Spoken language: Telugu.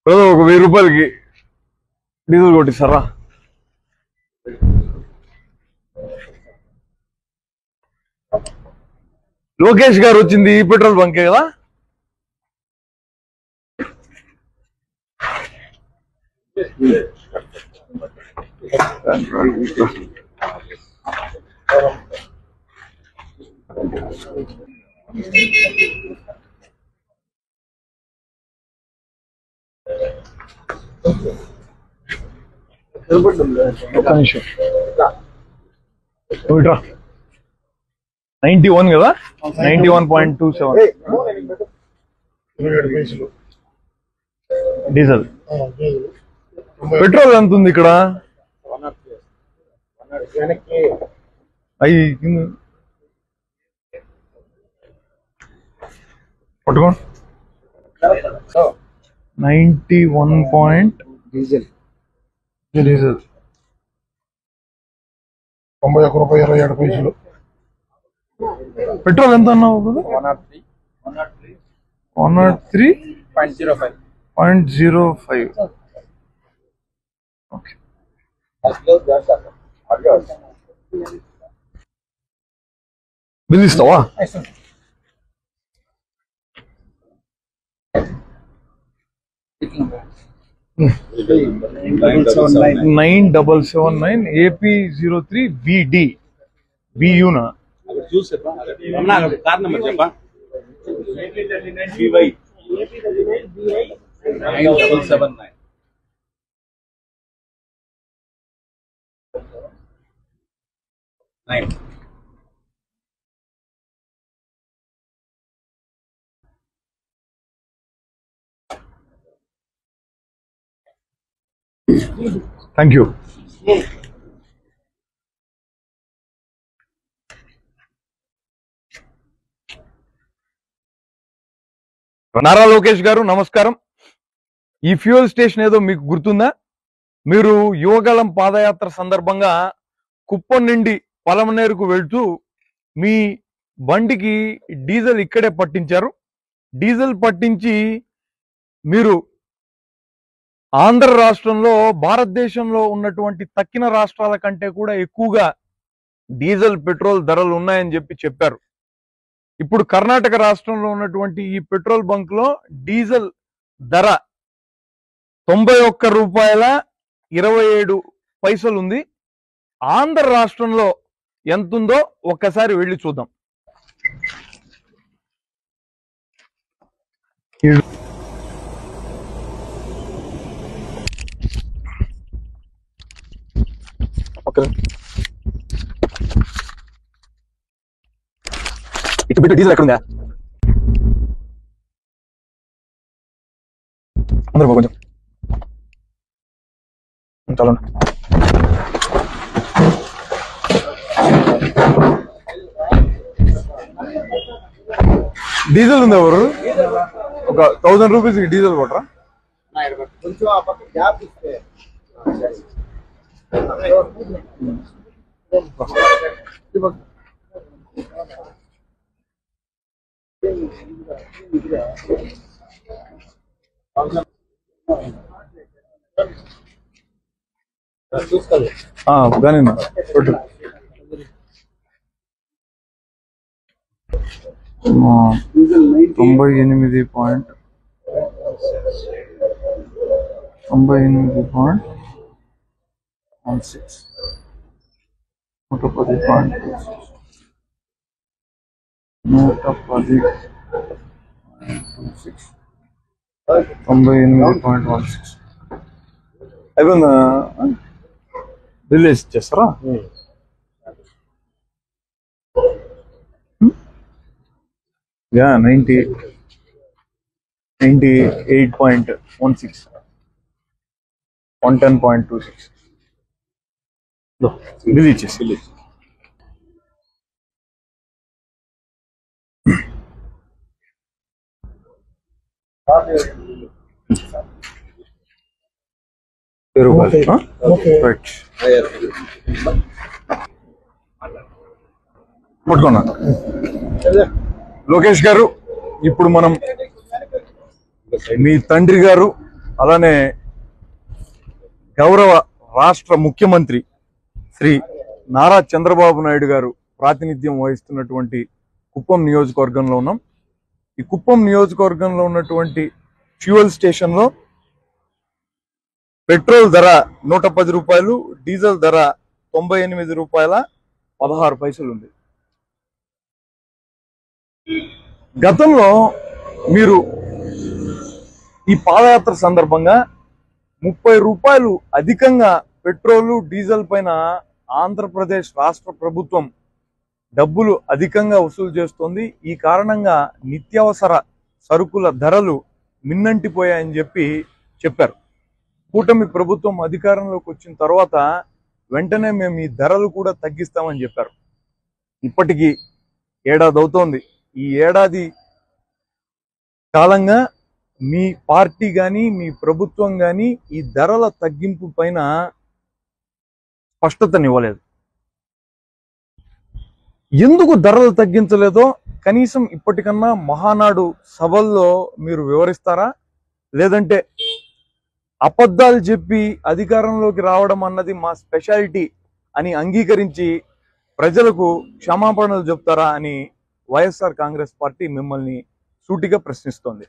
బ్రదర్ ఒక 1000 రూపాయలకి డీజిల్ కొట్టిస్తారా? లోకేష్ గారు వచ్చింది ఈ పెట్రోల్ బంకే కదా? ఒక్క నిమిషం. 91 కదా? 91.27 డీజిల్. పెట్రోల్ ఎంత ఉంది ఇక్కడ? అయ్యి పట్టుకో. 91 డీజిల్. 91 రూపాయలు 27 పైసలు. పెట్రోల్ ఎంత అన్నావు? 103.05. ఓకే. బిల్ ఇస్తావా? 9779 AP03 VD BUనా? కార్ నెంబర్ చెప్పా. 9779. Thank you. నారా లోకేష్ గారు నమస్కారం. ఈ ఫ్యూయల్ స్టేషన్ ఏదో మీకు గుర్తుందా? మీరు యువగళం పాదయాత్ర సందర్భంగా కుప్పం నుండి పలమనేరుకు వెళ్తూ మీ బండికి డీజిల్ ఇక్కడే పట్టించారు. డీజిల్ పట్టించి మీరు ఆంధ్ర రాష్ట్రంలో భారతదేశంలో ఉన్నటువంటి తక్కిన రాష్ట్రాల కంటే కూడా ఎక్కువగా డీజిల్ పెట్రోల్ ధరలు ఉన్నాయని చెప్పారు. ఇప్పుడు కర్ణాటక రాష్ట్రంలో ఉన్నటువంటి ఈ పెట్రోల్ బంక్ లో డీజిల్ ధర 91 రూపాయల 27 పైసలు ఉంది. ఆంధ్ర రాష్ట్రంలో ఎంతుందో ఒక్కసారి వెళ్ళి చూద్దాం. ఇటు బిట్టు డీజిల్ ఎక్కడుందా? అందరూ కొంచెం చాలా డీజిల్ ఉంది. ఎవరు ఒక 1000 రూపీస్ డీజిల్ కొట్టరా? కానీ 98.16 అయిపోయిందా? బిల్ వేసి చేస్తారా? యా 98.16 110.26 బిల్ ఇచ్చేసి పట్టుకున్నా. లోకేష్ గారు, ఇప్పుడు మనం మీ తండ్రి గారు అలానే గౌరవ రాష్ట్ర ముఖ్యమంత్రి శ్రీ నారా చంద్రబాబు నాయుడు గారు ప్రాతినిధ్యం వహిస్తున్నటువంటి కుప్పం నియోజకవర్గంలో ఉన్నాం. ఈ కుప్పం నియోజకవర్గంలో ఉన్నటువంటి ఫ్యూయల్ స్టేషన్లో పెట్రోల్ ధర 110 రూపాయలు, డీజిల్ ధర 98 రూపాయల 16 పైసలు ఉంది. గతంలో మీరు ఈ పాదయాత్ర సందర్భంగా 30 రూపాయలు అధికంగా పెట్రోలు డీజిల్ పైన ఆంధ్రప్రదేశ్ రాష్ట్ర ప్రభుత్వం డబ్బులు అధికంగా వసూలు చేస్తోంది. ఈ కారణంగా నిత్యావసర సరుకుల ధరలు మిన్నంటిపోయాయని చెప్పారు. కూటమి ప్రభుత్వం అధికారంలోకి వచ్చిన తర్వాత వెంటనే మేము ఈ ధరలు కూడా తగ్గిస్తామని చెప్పారు. ఇప్పటికీ ఏడాది అవుతోంది. ఈ ఏడాది కాలంగా మీ పార్టీ కానీ మీ ప్రభుత్వం కానీ ఈ ధరల తగ్గింపు పైన స్పష్టతనివ్వలేదు. ఎందుకు ధరలు తగ్గించలేదో కనీసం ఇప్పటికన్నా మహానాడు సభల్లో మీరు వివరిస్తారా? లేదంటే అబద్ధాలు చెప్పి అధికారంలోకి రావడం అన్నది మా స్పెషాలిటీ అని అంగీకరించి ప్రజలకు క్షమాపణలు చెప్తారా అని వైఎస్ఆర్ కాంగ్రెస్ పార్టీ మిమ్మల్ని సూటిగా ప్రశ్నిస్తోంది.